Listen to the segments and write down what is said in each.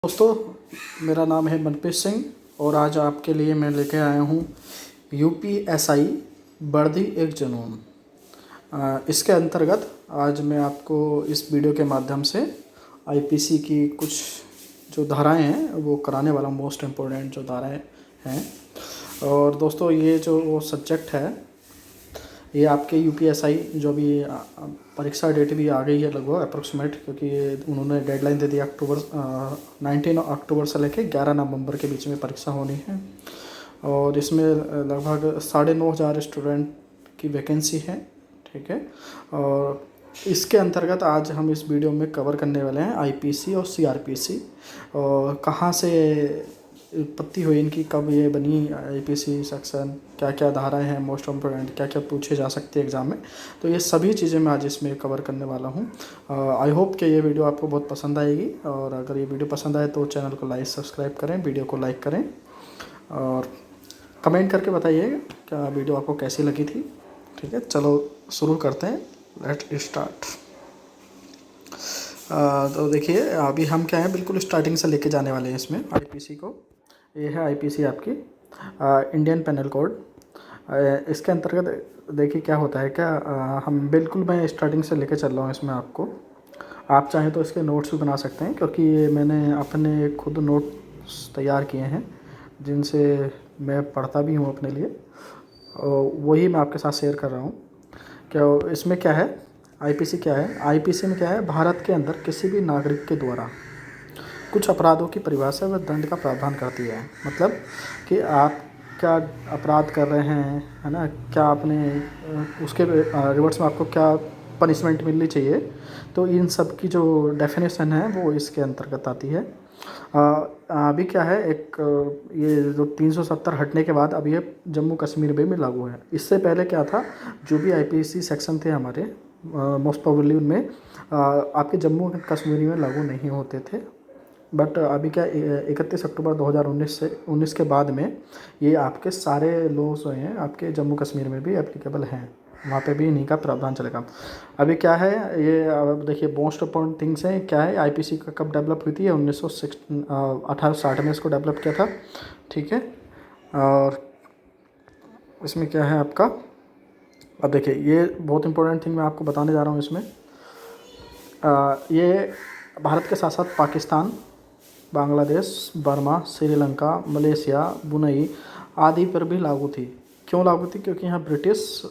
दोस्तों, मेरा नाम है मनप्रीत सिंह और आज आपके लिए मैं लेके आया हूँ यूपीएसआई वर्दी एक जुनून। इसके अंतर्गत आज मैं आपको इस वीडियो के माध्यम से आईपीसी की कुछ जो धाराएं हैं वो कराने वाला हूँ। मोस्ट इम्पोर्टेंट जो धाराएं हैं। और दोस्तों, ये जो सब्जेक्ट है ये आपके यूपीएसआई जो भी परीक्षा डेट भी आ गई है लगभग अप्रोक्सीमेट, क्योंकि उन्होंने डेडलाइन दे दी 19 अक्टूबर से लेकर 11 नवंबर के बीच में परीक्षा होनी है। और इसमें लगभग 9,500 स्टूडेंट की वैकेंसी है। ठीक है। और इसके अंतर्गत आज हम इस वीडियो में कवर करने वाले हैं आईपीसी और सीआरपीसी और कहाँ से उत्पत्ति हुई इनकी, कब ये बनी आईपीसी सेक्शन, क्या क्या धाराएं हैं मोस्ट इम्पोर्टेंट, क्या क्या पूछे जा सकते हैं एग्ज़ाम में। तो ये सभी चीज़ें मैं आज इसमें कवर करने वाला हूँ। आई होप कि ये वीडियो आपको बहुत पसंद आएगी। और अगर ये वीडियो पसंद आए तो चैनल को सब्सक्राइब करें, वीडियो को लाइक करें और कमेंट करके बताइए क्या वीडियो आपको कैसी लगी थी। ठीक है, चलो शुरू करते हैं। Let start. तो देखिए, अभी हम क्या है बिल्कुल स्टार्टिंग से लेके जाने वाले हैं इसमें आईपीसी को। ये है आईपीसी आपकी इंडियन पेनल कोड। इसके अंतर्गत देखिए क्या होता है। क्या हम बिल्कुल मैं स्टार्टिंग से लेके चल रहा हूँ इसमें। आपको आप चाहें तो इसके नोट्स भी बना सकते हैं, क्योंकि ये मैंने अपने खुद नोट्स तैयार किए हैं जिनसे मैं पढ़ता भी हूँ अपने लिए, और वही मैं आपके साथ शेयर कर रहा हूँ। क्या इसमें क्या है, आईपीसी क्या है। आईपीसी में क्या है, भारत के अंदर किसी भी नागरिक के द्वारा कुछ अपराधों की परिभाषा व दंड का प्रावधान करती है। मतलब कि आप क्या अपराध कर रहे हैं, है ना, क्या आपने उसके रिवर्स में आपको क्या पनिशमेंट मिलनी चाहिए। तो इन सब की जो डेफिनेशन है वो इसके अंतर्गत आती है। अभी क्या है, एक ये जो 370 हटने के बाद अब ये जम्मू कश्मीर में लागू है। इससे पहले क्या था, जो भी आईपीसी सेक्शन थे हमारे मोस्ट प्रोबेबली उनमें आपके जम्मू कश्मीर में लागू नहीं होते थे। बट अभी क्या 31 अक्टूबर 2019 के बाद में ये आपके सारे लॉज जो हैं आपके जम्मू कश्मीर में भी एप्लीकेबल हैं, वहाँ पे भी इन्हीं का प्रावधान चलेगा। अभी क्या है, ये अब देखिए मोस्ट इम्पोर्टेंट थिंग्स हैं। क्या है, आईपीसी का कब डेवलप हुई थी, 1860 में इसको डेवलप किया था। ठीक है। और इसमें क्या है आपका, अब देखिए ये बहुत इंपॉर्टेंट थिंग मैं आपको बताने जा रहा हूँ इसमें। ये भारत के साथ साथ Pakistan, Bangladesh, Burma, Sri Lanka, Malaysia, Brunei आदि पर भी लागू थी। क्यों लागू थी, क्योंकि यहाँ ब्रिटिश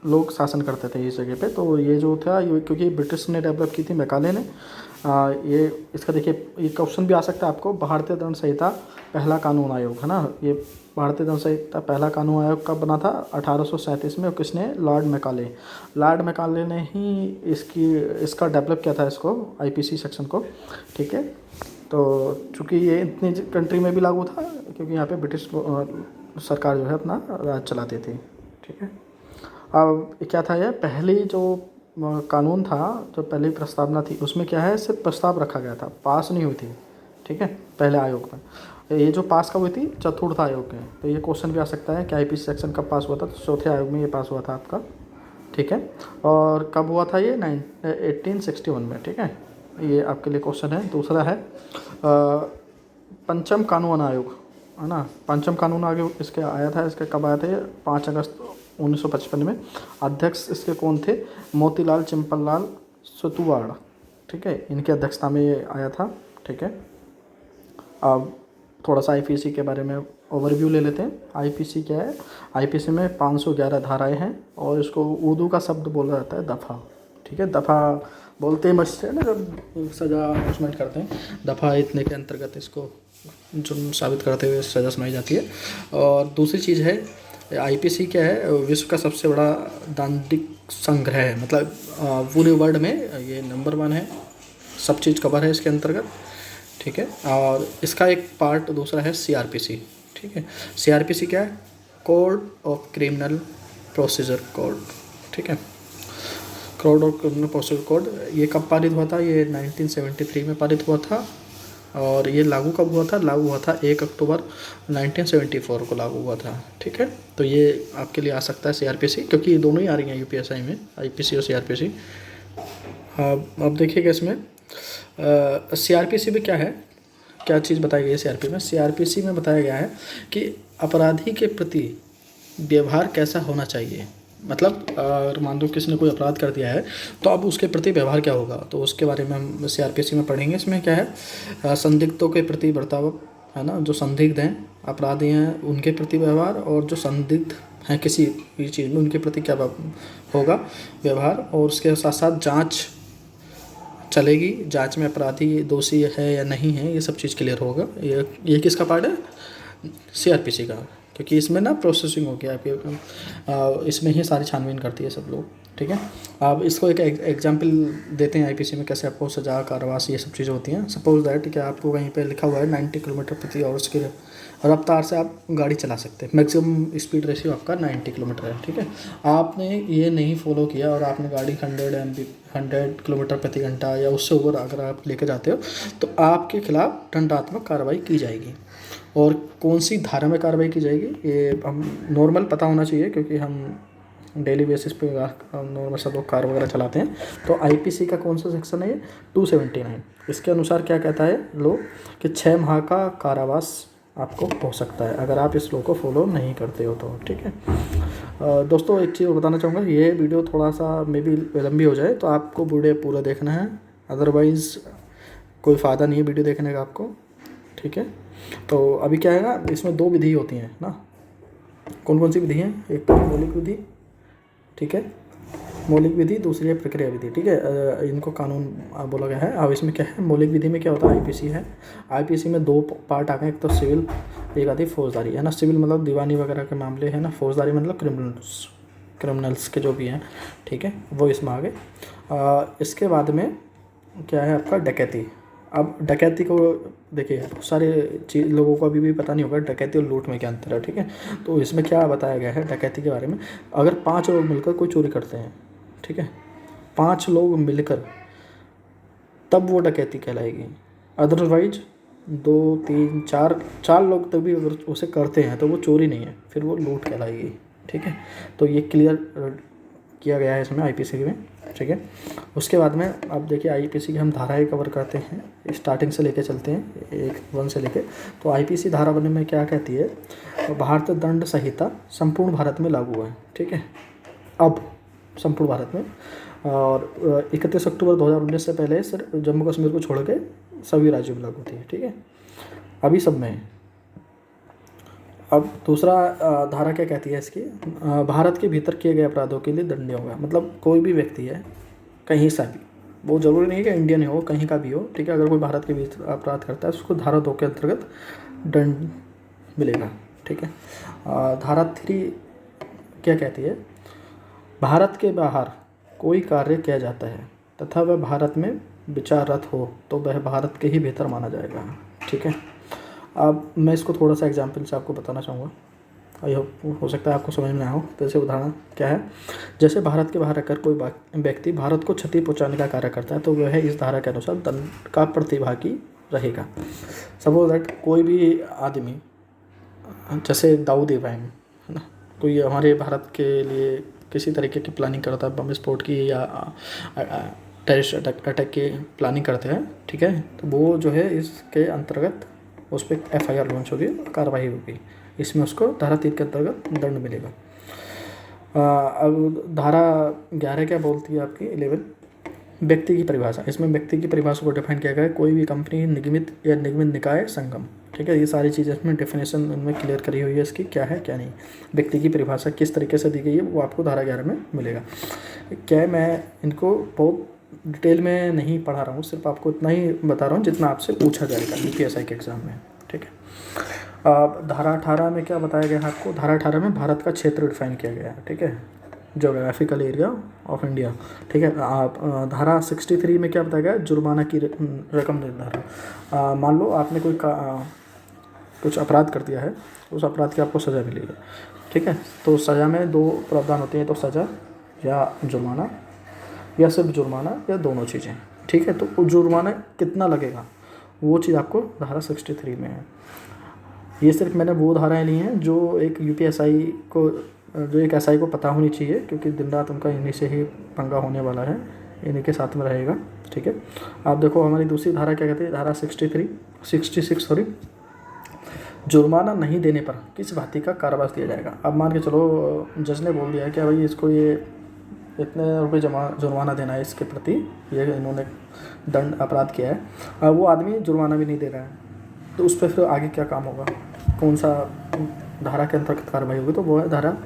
लोग शासन करते थे इस जगह पे। तो ये जो था ये क्योंकि ब्रिटिश ने डेवलप की थी, मैकाले ने। ये इसका देखिए ये क्वेश्चन भी आ सकता है आपको। भारतीय दंड संहिता पहला कानून आयोग है ना, ये भारतीय दंड संहिता पहला कानून आयोग कब बना था, 1837 में। और किसने, लॉर्ड मैकाले ने ही इसका डेवलप किया था, इसको आईपीसी सेक्शन को। ठीक है। तो चूँकि ये इतनी कंट्री में भी लागू था क्योंकि यहाँ पे ब्रिटिश सरकार जो है अपना राज चलाती थी। ठीक है। अब क्या था, ये पहली जो कानून था, जो पहली प्रस्तावना थी उसमें क्या है, सिर्फ प्रस्ताव रखा गया था, पास नहीं हुई थी। ठीक है, पहले आयोग में। ये जो पास कब हुई थी, चतुर्थ आयोग में। तो ये क्वेश्चन भी आ सकता है कि आईपीसी सेक्शन कब पास हुआ था, तो चौथे आयोग में ये पास हुआ था आपका। ठीक है। और कब हुआ था ये, 1861 में। ठीक है, ये आपके लिए क्वेश्चन है। दूसरा है पंचम कानून आयोग, है ना। पंचम कानून आयोग इसके आया था, इसके कब आया था, 5 अगस्त 1955 में। अध्यक्ष इसके कौन थे, मोतीलाल चिंपललाल सुतुवाड़। ठीक है, इनकी अध्यक्षता में ये आया था। ठीक है। अब थोड़ा सा आईपीसी के बारे में ओवरव्यू ले लेते हैं। आईपीसी क्या है, आईपीसी में 511 धाराएं हैं और इसको उर्दू का शब्द बोला जाता है दफ़ा। ठीक है, दफ़ा बोलते हैं मस्त है ना, जब सज़ा उसमें करते हैं, दफ़ा इतने के अंतर्गत इसको जुर्म साबित करते हुए सज़ा सुनाई जाती है। और दूसरी चीज़ है, आईपीसी क्या है, विश्व का सबसे बड़ा दंडिक संग्रह है। मतलब पूरे वर्ल्ड में ये नंबर 1 है, सब चीज़ कवर है इसके अंतर्गत। ठीक है। और इसका एक पार्ट दूसरा है सीआरपीसी। ठीक है, सीआरपीसी क्या है, code of criminal procedure code. ठीक है, code of criminal procedure code. ये कब पारित हुआ था, ये 1973 में पारित हुआ था। और ये लागू कब हुआ था, लागू हुआ था 1 अक्टूबर 1974 को लागू हुआ था। ठीक है, तो ये आपके लिए आ सकता है सीआरपीसी, क्योंकि ये दोनों ही आ रही हैं यूपीएसआई में, आईपीसी और सीआरपीसी। अब देखिएगा इसमें सीआरपीसी भी क्या है, क्या चीज़ बताई गई है सीआरपी में? सीआरपीसी में बताया गया है कि अपराधी के प्रति व्यवहार कैसा होना चाहिए। मतलब अगर मान लो किसी ने कोई अपराध कर दिया है तो अब उसके प्रति व्यवहार क्या होगा, तो उसके बारे में हम सीआरपीसी में पढ़ेंगे। इसमें क्या है, संदिग्धों के प्रति बर्ताव, है ना, जो संदिग्ध हैं, अपराधी हैं, उनके प्रति व्यवहार, और जो संदिग्ध हैं किसी भी चीज़ में उनके प्रति क्या होगा व्यवहार, और उसके साथ साथ जांच चलेगी, जांच में अपराधी दोषी है या नहीं है ये सब चीज़ क्लियर होगा। ये किसका पार्ट है? सीआरपीसी का, क्योंकि इसमें ना प्रोसेसिंग हो गया आपके, इसमें ही सारी छानबीन करती है सब लोग, ठीक है। अब इसको एक एग्जांपल देते हैं आईपीसी में कैसे आपको सजा, कारावास, ये सब चीज़ें होती हैं। सपोज दैट कि आपको कहीं पे लिखा हुआ है 90 किलोमीटर प्रति आवर्स की रफ्तार से आप गाड़ी चला सकते हैं, मैक्सिमम स्पीड रेशियो आपका 90 किलोमीटर है, ठीक है। आपने ये नहीं फॉलो किया और आपने गाड़ी 100 किलोमीटर प्रति घंटा या उससे ऊपर अगर आप लेके जाते हो तो आपके खिलाफ दंडात्मक कार्रवाई की जाएगी। और कौन सी धारा में कार्रवाई की जाएगी ये हम नॉर्मल पता होना चाहिए, क्योंकि हम डेली बेसिस पे नॉर्मल सब लोग कार वगैरह चलाते हैं। तो आईपीसी का कौन सा सेक्शन है ये? 279। इसके अनुसार क्या कहता है लो कि 6 माह का कारावास आपको हो सकता है अगर आप इस लॉ को फॉलो नहीं करते हो तो, ठीक है। दोस्तों एक चीज़ बताना चाहूँगा, ये वीडियो थोड़ा सा मे बी लंबी हो जाए तो आपको वीडियो पूरा देखना है, अदरवाइज़ कोई फ़ायदा नहीं है वीडियो देखने का आपको, ठीक है। तो अभी क्या है ना, इसमें 2 विधि होती हैं ना। कौन कौन सी विधि हैं? एक तो मौलिक विधि, ठीक है, मौलिक विधि, दूसरी है प्रक्रिया विधि, ठीक है। इनको कानून बोला गया है। अब इसमें क्या है, मौलिक विधि में क्या होता है, आईपीसी है। आईपीसी में 2 पार्ट आ गए, एक तो सिविल, एक आती है फौजदारी, है ना। सिविल मतलब दीवानी वगैरह के मामले है ना, फौजदारी मतलब क्रिमिनल्स के जो भी हैं, ठीक है, वो इसमें आ गए। इसके बाद में क्या है आपका डकैती। अब डकैती को देखिए, बहुत सारे लोगों को अभी भी पता नहीं होगा डकैती और लूट में क्या अंतर है, ठीक है। तो इसमें क्या बताया गया है डकैती के बारे में, अगर 5 लोग मिलकर कोई चोरी करते हैं, ठीक है, 5 लोग मिलकर, तब वो डकैती कहलाएगी। अदरवाइज 2 3 4 लोग तक भी अगर उसे करते हैं तो वो चोरी नहीं है, फिर वो लूट कहलाएगी, ठीक है। तो ये क्लियर किया गया है इसमें आईपीसी में, ठीक है। उसके बाद में अब देखिए आईपीसी की हम धाराएं कवर करते हैं, स्टार्टिंग से लेके चलते हैं 1 से लेके। तो आईपीसी धारा 1 में क्या कहती है, भारतीय दंड संहिता संपूर्ण भारत में लागू है, ठीक है, अब संपूर्ण भारत में। और 31 अक्टूबर 2019 से पहले सिर्फ जम्मू कश्मीर को छोड़ के सभी राज्यों में लागू थी, ठीक है, अभी सब में है। अब दूसरा धारा क्या कहती है इसकी, भारत के भीतर किए गए अपराधों के लिए दंड होगा। मतलब कोई भी व्यक्ति है कहीं से भी, वो ज़रूरी नहीं है कि इंडियन हो, कहीं का भी हो, ठीक है, अगर कोई भारत के भीतर अपराध करता है तो उसको धारा 2 के अंतर्गत दंड मिलेगा, ठीक है। धारा 3 क्या कहती है, भारत के बाहर कोई कार्य किया जाता है तथा वह भारत में विचाररत हो तो वह भारत के ही भीतर माना जाएगा, ठीक है। अब मैं इसको थोड़ा सा एग्जाम्पल से आपको बताना चाहूँगा, आई होप हो सकता है आपको समझ में आया हो। तो जैसे उदाहरण क्या है, जैसे भारत के बाहर रहकर कोई व्यक्ति भारत को क्षति पहुँचाने का कार्य करता है तो वह इस धारा के अनुसार दंड का प्रतिभागी रहेगा। सपोज दैट कोई भी आदमी, जैसे दाऊद इब्राहिम, है ना, कोई हमारे भारत के लिए किसी तरीके की प्लानिंग करता है, बम विस्फोट की या टेररिस्ट अटैक की प्लानिंग करते हैं, ठीक है, तो वो जो है इसके अंतर्गत उस पर FIR लॉन्च होगी, कार्रवाई होगी, इसमें उसको धारा 3 के अंतर्गत दंड मिलेगा। अब धारा 11 क्या बोलती है आपकी 11, व्यक्ति की परिभाषा। इसमें व्यक्ति की परिभाषा को डिफाइन किया गया है, कोई भी कंपनी, निगमित या निगमित निकाय, संगम, ठीक है, ये सारी चीज़ें इसमें डेफिनेशन इनमें क्लियर करी हुई है इसकी, क्या है क्या नहीं, व्यक्ति की परिभाषा किस तरीके से दी गई है वो आपको धारा 11 में मिलेगा। क्या मैं इनको बहुत डिटेल में नहीं पढ़ा रहा हूँ, सिर्फ आपको इतना ही बता रहा हूँ जितना आपसे पूछा जाएगा UPSI के एग्ज़ाम में, ठीक है। अब धारा 18 में क्या बताया गया है आपको, धारा 18 में भारत का क्षेत्र डिफाइन किया गया है, ठीक है, जोग्राफिकल एरिया ऑफ इंडिया, ठीक है। आप धारा 63 में क्या बताया गया, जुर्माना की रकम निर्धारण। मान लो आपने कोई कुछ अपराध कर दिया है, उस अपराध की आपको सज़ा मिली है, ठीक है, तो सज़ा में 2 प्रावधान होते हैं, तो सज़ा या जुर्माना, या सिर्फ जुर्माना, या दोनों चीज़ें, ठीक है। तो जुर्माना कितना लगेगा वो चीज़ आपको धारा 63 में है। ये सिर्फ मैंने वो धाराएं ली हैं जो एक UPSI को, जो एक SI को पता होनी चाहिए, क्योंकि दिन रात उनका इन्हीं से ही पंगा होने वाला है, इन्हीं के साथ में रहेगा। ठीक है, आप देखो हमारी दूसरी धारा क्या कहती है, धारा 66 सॉरी, जुर्माना नहीं देने पर किस भांति का कारावास दिया जाएगा। अब मान के चलो जज ने बोल दिया है कि भाई इसको ये इतने रुपये जुर्माना देना है इसके प्रति, ये इन्होंने दंड अपराध किया है, अब वो आदमी जुर्माना भी नहीं दे रहा है, तो उस पर फिर आगे क्या काम होगा, कौन सा धारा के अंतर्गत कार्रवाई होगी, तो वो है धारा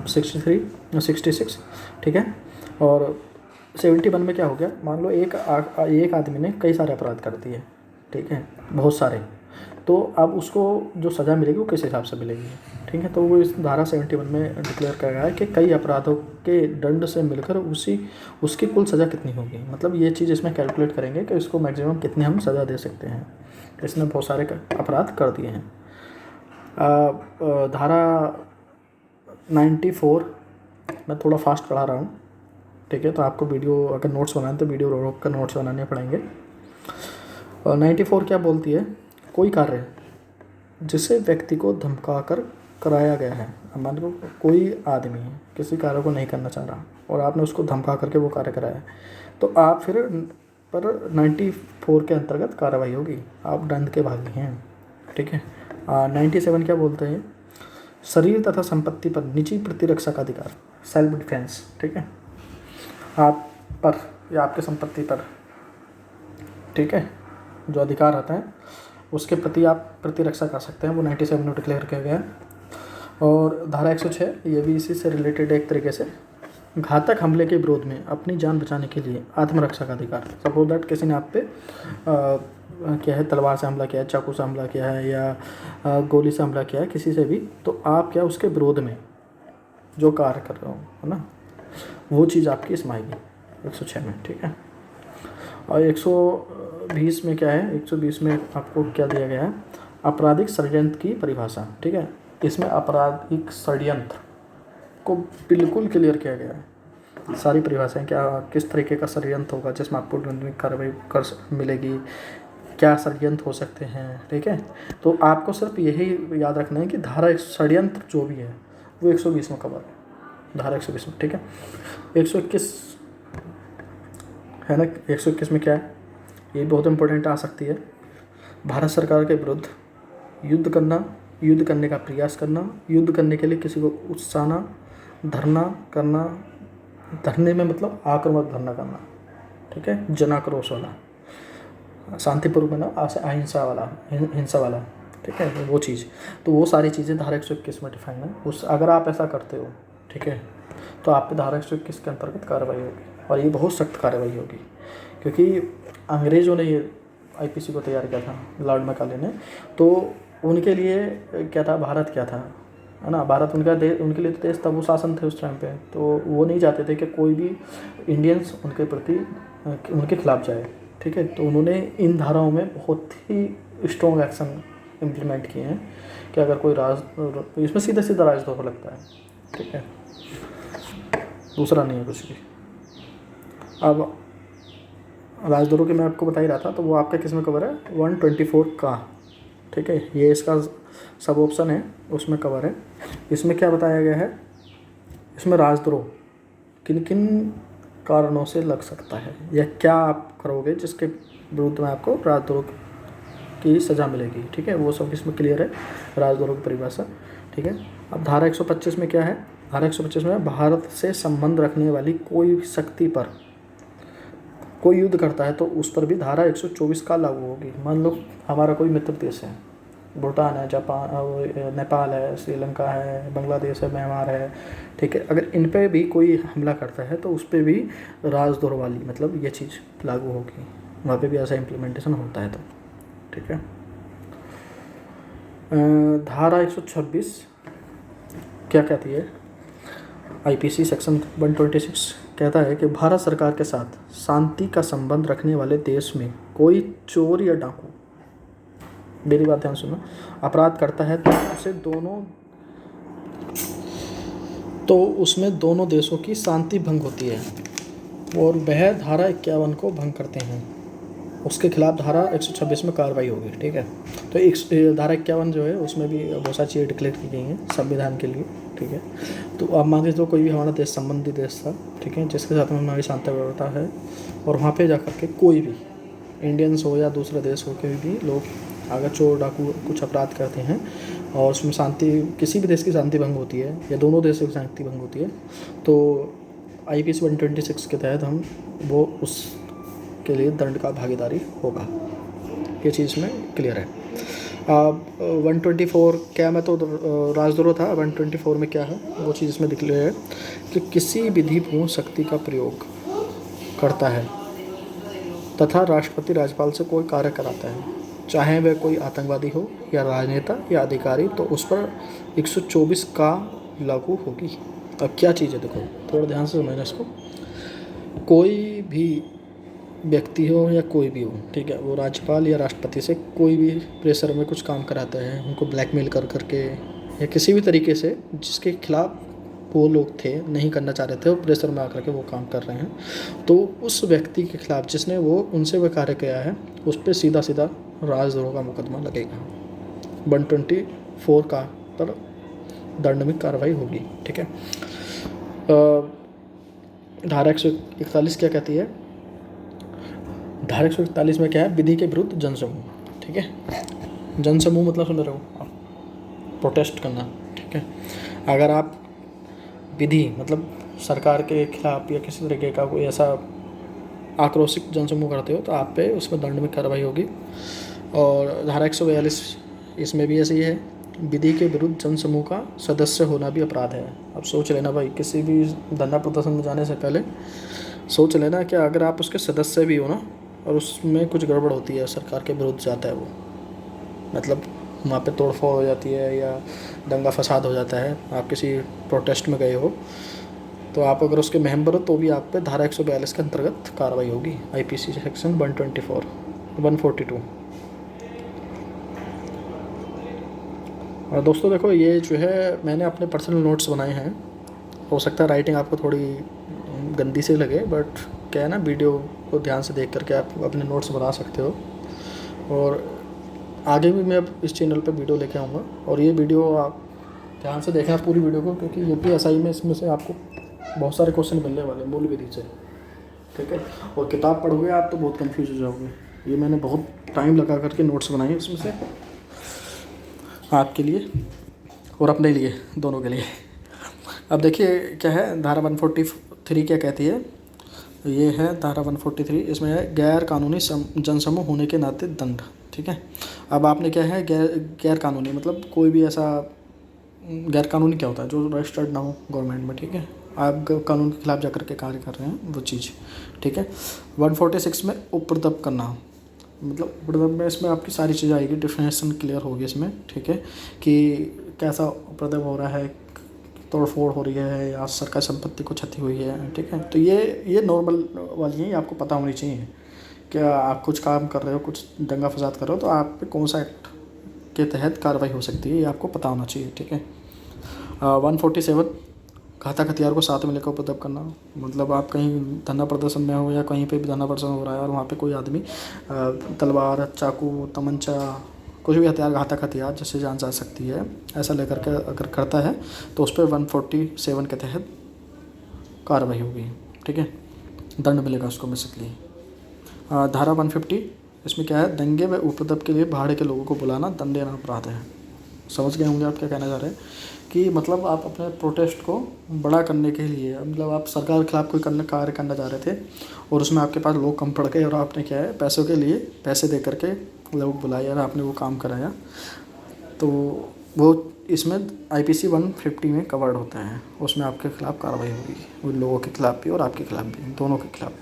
66। ठीक है, और 71 में क्या हो गया, मान लो एक आदमी ने कई सारे अपराध कर दिए, ठीक है, बहुत सारे, तो अब उसको जो सज़ा मिलेगी वो किस हिसाब से मिलेगी। ठीक है, तो वो इस धारा 71 में डिक्लेयर कर रहा है कि कई अपराधों के दंड से मिलकर उसकी कुल सज़ा कितनी होगी। मतलब ये चीज़ इसमें कैलकुलेट करेंगे कि इसको मैक्सिमम कितने हम सज़ा दे सकते हैं। इसने बहुत सारे अपराध कर दिए हैं। धारा 94 मैं थोड़ा फास्ट पढ़ा रहा हूँ, ठीक है, तो आपको वीडियो अगर नोट्स बनाए तो वीडियो रोक कर नोट्स बनाने पड़ेंगे। 94 क्या बोलती है, कोई कार्य जिसे व्यक्ति को धमकाकर कराया गया है, मान लो कोई आदमी किसी कार्य को नहीं करना चाह रहा और आपने उसको धमका करके वो कार्य कराया, तो आप फिर पर 94 के अंतर्गत कार्रवाई होगी, आप दंड के भागी हैं। ठीक है, 97 क्या बोलते हैं, शरीर तथा संपत्ति पर निजी प्रतिरक्षा का अधिकार, सेल्फ डिफेंस। ठीक है, आप पर या आपके संपत्ति पर, ठीक है, जो अधिकार रहता है उसके प्रति आप प्रतिरक्षा कर सकते हैं, वो 97 में डिक्लेयर किया गया है। और धारा 106 ये भी इसी से रिलेटेड एक तरीके से, घातक हमले के विरोध में अपनी जान बचाने के लिए आत्मरक्षा का अधिकार। सपोज दैट किसी ने आप पे क्या है, तलवार से हमला किया है, चाकू से हमला किया है या गोली से हमला किया है किसी से भी, तो आप क्या उसके विरोध में जो कार्य कर रहे हो, है ना, वो चीज़ आपकी इसमें आएगी 106 में। ठीक है, और 120 में क्या है, 120 में आपको क्या दिया गया है, आपराधिक षड्यंत्र की परिभाषा। ठीक है, इसमें आपराधिक षड्यंत्र को बिल्कुल क्लियर किया गया है, सारी परिभाषाएं, क्या किस तरीके का षड्यंत्र होगा जिसमें आपको दंडनीय कार्रवाई मिलेगी, क्या षड्यंत्र हो सकते हैं। ठीक है, तो आपको सिर्फ यही याद रखना है कि धारा षड्यंत्र जो भी है वो 120 में कवर है, धारा 120 में। ठीक है, 121 है ना, 121 में क्या है, ये बहुत इंपॉर्टेंट आ सकती है, भारत सरकार के विरुद्ध युद्ध करना, युद्ध करने का प्रयास करना, युद्ध करने के लिए किसी को उत्साहना, धरना करना, धरने में मतलब आक्रामक धरना करना। ठीक है, जनाक्रोश वाला, शांतिपूर्वक में ना अहिंसा वाला, हिंसा वाला। ठीक है, वो चीज़, तो वो सारी चीज़ें धारा 121 में डिफाइन है। उस अगर आप ऐसा करते हो, ठीक है, तो आप पे धारा 121 के अंतर्गत कार्रवाई होगी, और ये बहुत सख्त कार्रवाई होगी, क्योंकि अंग्रेज़ों ने ये आईपीसी को तैयार किया था, लॉर्ड मैकाले ने, तो उनके लिए क्या था, भारत क्या था, है ना, भारत उनका देश, उनके लिए देश था, वो शासन थे उस टाइम पे, तो वो नहीं चाहते थे कि कोई भी इंडियंस उनके प्रति उनके खिलाफ जाए। ठीक है, तो उन्होंने इन धाराओं में बहुत ही स्ट्रॉन्ग एक्शन इम्प्लीमेंट किए हैं कि अगर कोई इसमें सीधा सीधा राजद्रोह लगता है। ठीक है, दूसरा नहीं है कुछ भी। अब राजद्रोह की मैं आपको बता ही रहा था, तो वो आपका किस में कवर है, 124 का। ठीक है, ये इसका सब ऑप्शन है, उसमें कवर है। इसमें क्या बताया गया है, इसमें राजद्रोह किन किन कारणों से लग सकता है, या क्या आप करोगे जिसके विरुद्ध में आपको राजद्रोह की सज़ा मिलेगी। ठीक है, वो सब इसमें क्लियर है, राजद्रोह की परिभाषा। ठीक है, अब धारा 125 में क्या है, धारा 125 में भारत से संबंध रखने वाली कोई शक्ति पर कोई युद्ध करता है तो उस पर भी धारा 124 का लागू होगी। मान लो हमारा कोई मित्र देश है, भूटान है, जापान, नेपाल है, श्रीलंका है, बांग्लादेश है, म्यांमार है, ठीक है, अगर इन पे भी कोई हमला करता है तो उस पर भी राजद्रोह वाली मतलब ये चीज़ लागू होगी, वहाँ पे भी ऐसा इम्प्लीमेंटेशन होता है। तो ठीक है, धारा 126 क्या कहती है, आईपीसी सेक्शन 126 कहता है कि भारत सरकार के साथ शांति का संबंध रखने वाले देश में कोई चोर या डाकू, मेरी बात ध्यान सुनो, अपराध करता है तो उसमें दोनों देशों की शांति भंग होती है और वह धारा 51 को भंग करते हैं, उसके खिलाफ धारा 126 में कार्रवाई होगी। ठीक है, तो धारा 51 जो है उसमें भी बहुत सारी चीज़ें डिक्लेयर की गई हैं संविधान के लिए। ठीक है। तो आप मान लीजिए तो कोई भी हमारा देश संबंधी देश था, ठीक है, जिसके साथ में हमारी शांति व्यवस्था है, और वहाँ पे जा कर के कोई भी इंडियंस हो या दूसरे देश हो, कोई भी लोग अगर चोर डाकू कुछ अपराध करते हैं और उसमें शांति, किसी भी देश की शांति भंग होती है या दोनों देशों की शांति भंग होती है, तो IPC 126 के तहत हम वो उसके लिए दंड का भागीदारी होगा। ये चीज़ में क्लियर है। अब 124 क्या, मैं तो राजद्रोह था, 124 में क्या है वो चीज़ इसमें क्लियर है कि किसी विधिपूर्ण शक्ति का प्रयोग करता है तथा राष्ट्रपति राज्यपाल से कोई कार्य कराता है, चाहे वह कोई आतंकवादी हो या राजनेता या अधिकारी, तो उस पर 124 का लागू होगी। अब क्या चीज़ है, देखो थोड़ा ध्यान से समझना इसको। कोई भी व्यक्ति हो या कोई भी हो, ठीक है, वो राज्यपाल या राष्ट्रपति से कोई भी प्रेशर में कुछ काम कराते हैं, उनको ब्लैकमेल कर करके या किसी भी तरीके से जिसके खिलाफ वो लोग थे, नहीं करना चाह रहे थे, वो प्रेशर में आकर के वो काम कर रहे हैं, तो उस व्यक्ति के खिलाफ जिसने वो उनसे वह कार्य किया है, उस पर सीधा सीधा राजद्रोह का मुकदमा लगेगा। 124 का पर दंड कार्रवाई होगी, ठीक है। धारा 141 क्या कहती है? धारा 141 में क्या है? विधि के विरुद्ध जनसमूह, ठीक है। जनसमूह मतलब समझ रहे हो आप, प्रोटेस्ट करना, ठीक है। अगर आप विधि मतलब सरकार के खिलाफ या किसी तरीके का कोई ऐसा आक्रोशित जनसमूह करते हो तो आप पे उसमें दंड में कार्रवाई होगी। और धारा 142 इसमें भी ऐसी है, विधि के विरुद्ध जनसमूह का सदस्य होना भी अपराध है। अब सोच लेना भाई, किसी भी धरना प्रदर्शन में जाने से पहले सोच लेना कि अगर आप उसके सदस्य भी हो ना और उसमें कुछ गड़बड़ होती है, सरकार के विरुद्ध जाता है वो, मतलब वहाँ पे तोड़फोड़ हो जाती है या दंगा फसाद हो जाता है, आप किसी प्रोटेस्ट में गए हो, तो आप अगर उसके मेंबर हो तो भी आप पे धारा 142 के अंतर्गत कार्रवाई होगी। IPC section 124 142। और दोस्तों देखो, ये जो है मैंने अपने पर्सनल नोट्स बनाए हैं। हो सकता है राइटिंग आपको थोड़ी गंदी से लगे, बट क्या है ना, वीडियो को ध्यान से देख करके आप अपने नोट्स बना सकते हो। और आगे भी मैं अब इस चैनल पे वीडियो लेके आऊँगा, और ये वीडियो आप ध्यान से देखना पूरी वीडियो को, क्योंकि UPSI में इसमें से आपको बहुत सारे क्वेश्चन मिलने वाले मूल विधि से, ठीक है। और किताब पढ़ोगे आप तो बहुत कंफ्यूज हो जाओगे। ये मैंने बहुत टाइम लगा करके नोट्स बनाए हैं इसमें से, आपके लिए और अपने लिए, दोनों के लिए। अब देखिए क्या है, धारा 143 क्या कहती है? ये है धारा 143, इसमें है गैर कानूनी जनसमूह होने के नाते दंड, ठीक है। अब आपने क्या है, गैर कानूनी मतलब कोई भी ऐसा, गैर कानूनी क्या होता है? जो रजिस्टर्ड ना हो गवर्नमेंट में, ठीक है, आप कानून के खिलाफ जाकर के कार्य कर रहे हैं, वो चीज़, ठीक है। 146 में उपद्रव करना, मतलब उपद्रव में इसमें आपकी सारी चीज़ें आएगी, डिफिनेशन क्लियर होगी इसमें, ठीक है, कि कैसा उपद्रव हो रहा है, तोड़फोड़ हो रही है या सरकारी संपत्ति को क्षति हुई है, ठीक है। तो ये नॉर्मल वाली है, आपको पता होनी चाहिए कि आप कुछ काम कर रहे हो, कुछ दंगा फसाद कर रहे हो, तो आप पे कौन सा एक्ट के तहत कार्रवाई हो सकती है, ये आपको पता होना चाहिए, ठीक है। 147 घातक हथियार को साथ में लेकर उपद्रव करना, मतलब आप कहीं धरना प्रदर्शन में हो या कहीं पे भी धरना प्रदर्शन हो रहा है और वहाँ पे कोई आदमी तलवार, चाकू, तमंचा, कुछ भी हथियार, घातक हथियार जिससे जान जा सकती है, ऐसा लेकर के अगर करता है तो उस पर 147 के तहत कार्रवाई होगी, ठीक है, दंड मिलेगा उसको बेसिकली। धारा 150 इसमें क्या है, दंगे व उपद्रव के लिए भाड़े के लोगों को बुलाना दंडनीय अपराध है। समझ गए होंगे आप क्या कहना चाह रहे हैं, कि मतलब आप अपने प्रोटेस्ट को बड़ा करने के लिए, मतलब आप सरकार के खिलाफ कोई कार्य करना चाह रहे थे और उसमें आपके पास लोग कम पड़ गए और आपने क्या है, पैसों के लिए पैसे दे करके लोग बुलाए और आपने वो काम कराया, तो वो इसमें IPC 150 में कवर्ड होता है, उसमें आपके खिलाफ कार्रवाई होगी, उन लोगों के खिलाफ भी और आपके खिलाफ भी, दोनों के खिलाफ।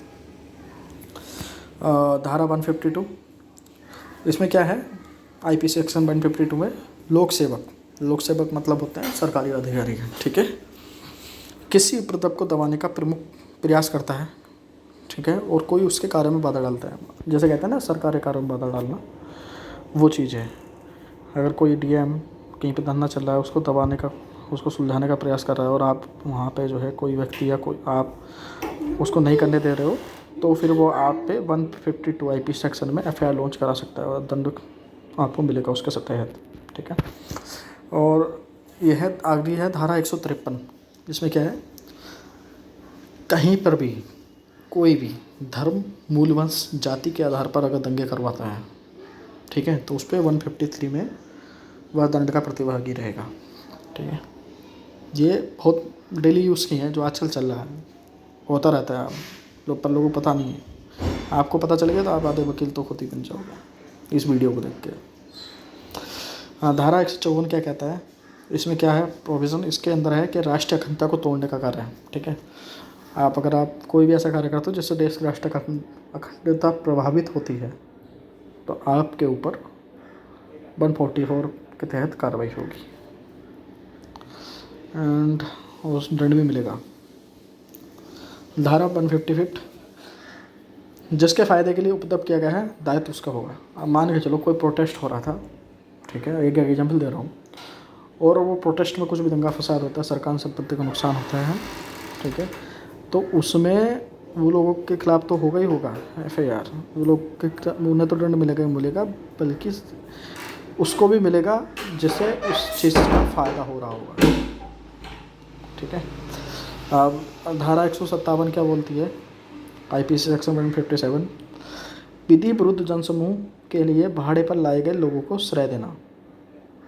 धारा 152 इसमें क्या है, IPC सेक्शन 152 में लोक सेवक मतलब होते हैं सरकारी अधिकारी, ठीक है, किसी उपद्रव को दबाने का प्रमुख प्रयास करता है, ठीक है, और कोई उसके कार्य में बाधा डालता है, जैसे कहते हैं ना सरकारी कार्य में बाधा डालना, वो चीज़ है। अगर कोई DM कहीं पे धरना चल रहा है, उसको दबाने का, उसको सुलझाने का प्रयास कर रहा है और आप वहाँ पे जो है कोई व्यक्ति या कोई आप उसको नहीं करने दे रहे हो, तो फिर वो आप पे 152 IPC सेक्शन में FIR लॉन्च करा सकता है और दंड आपको मिलेगा उसके तहत, ठीक है। और ये है अगली है धारा 153। इसमें क्या है, कहीं पर भी कोई भी धर्म, मूल, वंश, जाति के आधार पर अगर दंगे करवाता है, ठीक है, तो उस पर 153 में वह दंड का प्रतिभागी रहेगा। ठीक है, ये बहुत डेली यूज़ की हैं जो आजकल चल रहा है, होता रहता है लोग, पर लोगों को पता नहीं है। आपको पता चल गया तो आप आधे वकील तो खुद ही बन जाओगे इस वीडियो को देख के। हाँ, धारा 154 क्या कहता है, इसमें क्या है प्रोविज़न, इसके अंदर है कि राष्ट्रीय अखंडता को तोड़ने का कार्य है। ठीक है, अगर आप कोई भी ऐसा कार्य करते हो जिससे देश की राष्ट्रीय अखंडता प्रभावित होती है तो आपके ऊपर 144 के तहत कार्रवाई होगी एंड उस दंड भी मिलेगा। धारा 155, जिसके फ़ायदे के लिए उपद्रव किया गया है दायित्व उसका होगा। अब मान के चलो कोई प्रोटेस्ट हो रहा था, ठीक है, एक एग्जाम्पल दे रहा हूँ, और वो प्रोटेस्ट में कुछ भी दंगा फसाद होता है, सरकार संपत्ति का नुकसान होता है, ठीक है, तो उसमें वो लोगों के खिलाफ तो होगा ही होगा FIR, वो लोग के उन्हें तो दंड मिलेगा ही मिलेगा, बल्कि उसको भी मिलेगा जिससे उस चीज़ का फ़ायदा हो रहा होगा। ठीक है, अब धारा 157 क्या बोलती है, IPC सेक्शन 157, विधि विरुद्ध जनसमूह के लिए भाड़े पर लाए गए लोगों को श्रय देना।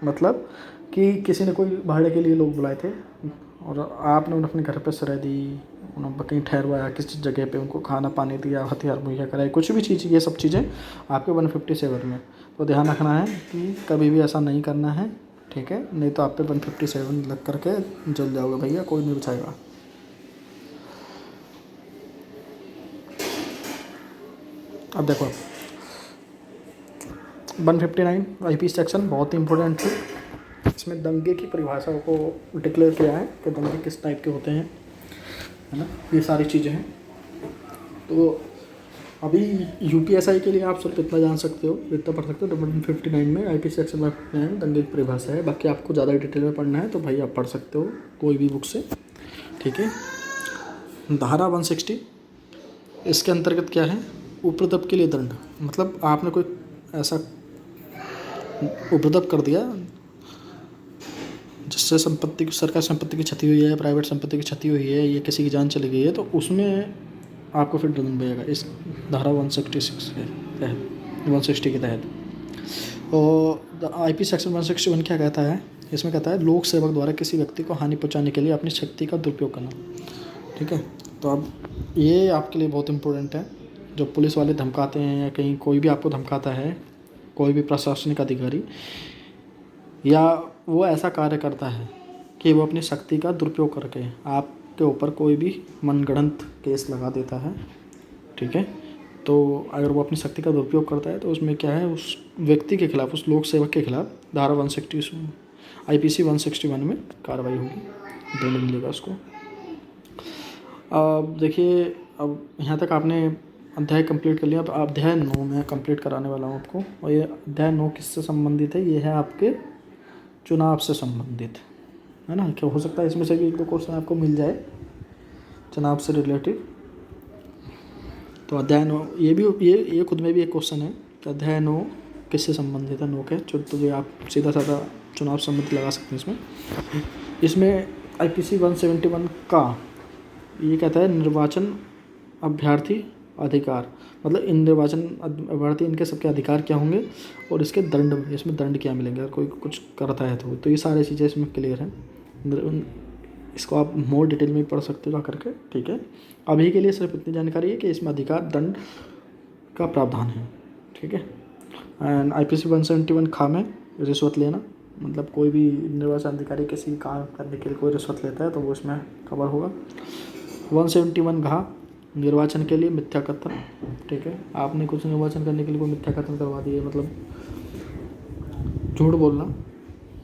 मतलब कि किसी ने कोई भाड़े के लिए लोग बुलाए थे और आपने उन्हें अपने घर पर श्रय दी, उन्हें कहीं ठहरवाया, किसी जगह पे उनको खाना पानी दिया, हथियार मुहैया कराए, कुछ भी चीज़, ये सब चीज़ें आपके 157 में। तो ध्यान रखना है कि कभी भी ऐसा नहीं करना है, ठीक है, नहीं तो आप पे 157 लग करके जल जाओगे भैया, कोई नहीं बचाएगा। अब देखो 159 IPC सेक्शन बहुत ही इम्पोर्टेंट है, इसमें दंगे की परिभाषा को डिक्लेयर किया है कि दंगे किस टाइप के होते हैं, है ना, ये सारी चीज़ें हैं। तो अभी UPSI के लिए आप सिर्फ इतना जान सकते हो, इतना पढ़ सकते हो, 159 में IPC सेक्शन 159 दंगे की परिभाषा है। बाकी आपको ज़्यादा डिटेल में पढ़ना है तो भाई आप पढ़ सकते हो कोई भी बुक से। ठीक है, धारा 160, इसके अंतर्गत क्या है, उपद्रव के लिए दंड। मतलब आपने कोई ऐसा उपद्रव कर दिया जिससे संपत्ति, सरकारी संपत्ति की क्षति हुई है, प्राइवेट संपत्ति की क्षति हुई है, या किसी की जान चली गई है, तो उसमें आपको फिर दंड मिलेगा इस धारा 166 के तहत, 160 के तहत। और IPC सेक्शन 161 क्या कहता है, इसमें कहता है लोक सेवक द्वारा किसी व्यक्ति को हानि पहुंचाने के लिए अपनी शक्ति का दुरुपयोग करना। ठीक है, तो अब ये आपके लिए बहुत इम्पोर्टेंट है। जो पुलिस वाले धमकाते हैं या कहीं कोई भी आपको धमकाता है, कोई भी प्रशासनिक अधिकारी, या वो ऐसा कार्य करता है कि वो अपनी शक्ति का दुरुपयोग करके आपके ऊपर कोई भी मनगढ़ंत केस लगा देता है, ठीक है, तो अगर वो अपनी शक्ति का दुरुपयोग करता है तो उसमें क्या है, उस व्यक्ति के खिलाफ, उस लोक सेवक के खिलाफ धारा 160 IPC 161 में कार्रवाई होगी, दंड मिलेगा उसको। अब देखिए, अब यहाँ तक आपने अध्याय कंप्लीट कर लिया। अब अध्याय 9 में कंप्लीट कराने वाला हूँ आपको, और ये अध्याय 9 किससे संबंधित है, ये है आपके चुनाव से संबंधित, है ना। क्या हो सकता है इसमें से भी 1-2 क्वेश्चन आपको मिल जाए चुनाव से रिलेटेड। तो अध्याय 9, ये खुद में भी एक क्वेश्चन है कि अध्याय 9 किससे संबंधित है, 9 के, तो ये आप सीधा साधा चुनाव संबंधित लगा सकते हैं इसमें IPC 171 का ये कहता है निर्वाचन अभ्यर्थी अधिकार, मतलब इन निर्वाचन अभ्यर्थी, इनके सबके अधिकार क्या होंगे और इसके दंड, इसमें दंड क्या मिलेंगे अगर कोई कुछ करता है तो ये सारी चीज़ें इसमें क्लियर हैं। इसको आप मोर डिटेल में पढ़ सकते हो करके। ठीक है, अभी के लिए सिर्फ इतनी जानकारी है कि इसमें अधिकार दंड का प्रावधान है। ठीक है, एंड IPC 171 खा में रिश्वत लेना, मतलब कोई भी निर्वाचन अधिकारी किसी काम करने के लिए कोई रिश्वत लेता है तो वो इसमें कवर होगा। 171 घा निर्वाचन के लिए मिथ्या कथन। ठीक है, आपने कुछ निर्वाचन करने के लिए कोई मिथ्या कथन करवा दिए, मतलब झूठ बोलना,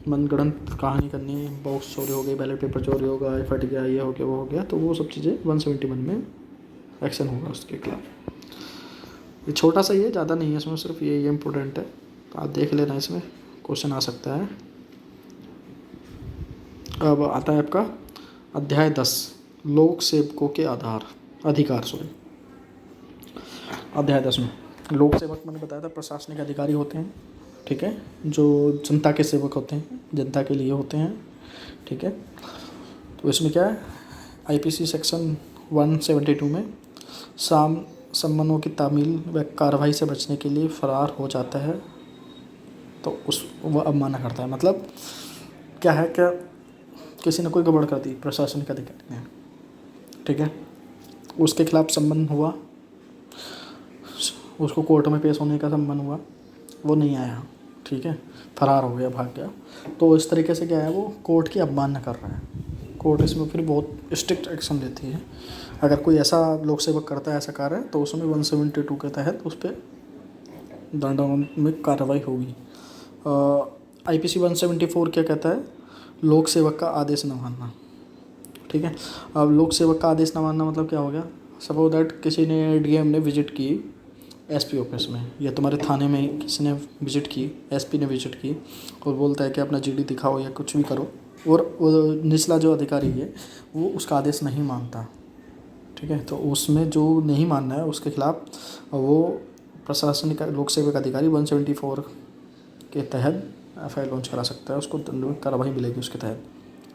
मनगढ़ंत कहानी करनी, बॉक्स चोरी हो गई, बैलेट पेपर चोरी होगा, फट गया, ये हो गया, वो हो गया, तो वो सब चीज़ें 171 में एक्शन होगा उसके खिलाफ। ये छोटा सा ही है, ज़्यादा नहीं है, इसमें सिर्फ ये इम्पोर्टेंट है, तो आप देख लेना, इसमें क्वेश्चन आ सकता है। अब आता है आपका अध्याय 10 लोक सेवकों के अधिकार। अध्याय 10 में लोक सेवक मैंने बताया था प्रशासनिक अधिकारी होते हैं, ठीक है, जो जनता के सेवक होते हैं, जनता के लिए होते हैं, ठीक है। तो इसमें क्या है, आईपीसी सेक्शन 172 में सामानों की तामील व कार्रवाई से बचने के लिए फरार हो जाता है तो वह अवमानना करता है। मतलब क्या है, क्या किसी ने कोई गड़बड़ कर दी प्रशासनिक अधिकारी ने, ठीक है, उसके खिलाफ सम्मन हुआ, उसको कोर्ट में पेश होने का सम्मन हुआ, वो नहीं आया, ठीक है, फरार हो गया, भाग गया, तो इस तरीके से क्या है, वो कोर्ट की अवमानना कर रहा है। कोर्ट इसमें फिर बहुत स्ट्रिक्ट एक्शन लेती है। अगर कोई ऐसा लोक सेवक करता है ऐसा कार्य तो उसमें 172 के तहत उस पर दंडात्मक कार्रवाई होगी। आईपीसी 174 क्या कहता है, लोक सेवक का आदेश न मानना, ठीक है। अब लोक सेवक का आदेश न मानना मतलब क्या हो गया, सपोज दैट किसी ने डीएम ने विजिट की एसपी ऑफिस में या तुम्हारे थाने में किसी ने विजिट की, एसपी ने विजिट की और बोलता है कि अपना जीडी दिखाओ या कुछ भी करो, और वो निचला जो अधिकारी है वो उसका आदेश नहीं मानता, ठीक है, तो उसमें जो नहीं मानना है उसके खिलाफ वो प्रशासनिक लोक सेवक अधिकारी 174 के तहत एफआईआर लॉन्च करा सकता है, उसको दंडनीय कार्रवाई मिलेगी उसके तहत।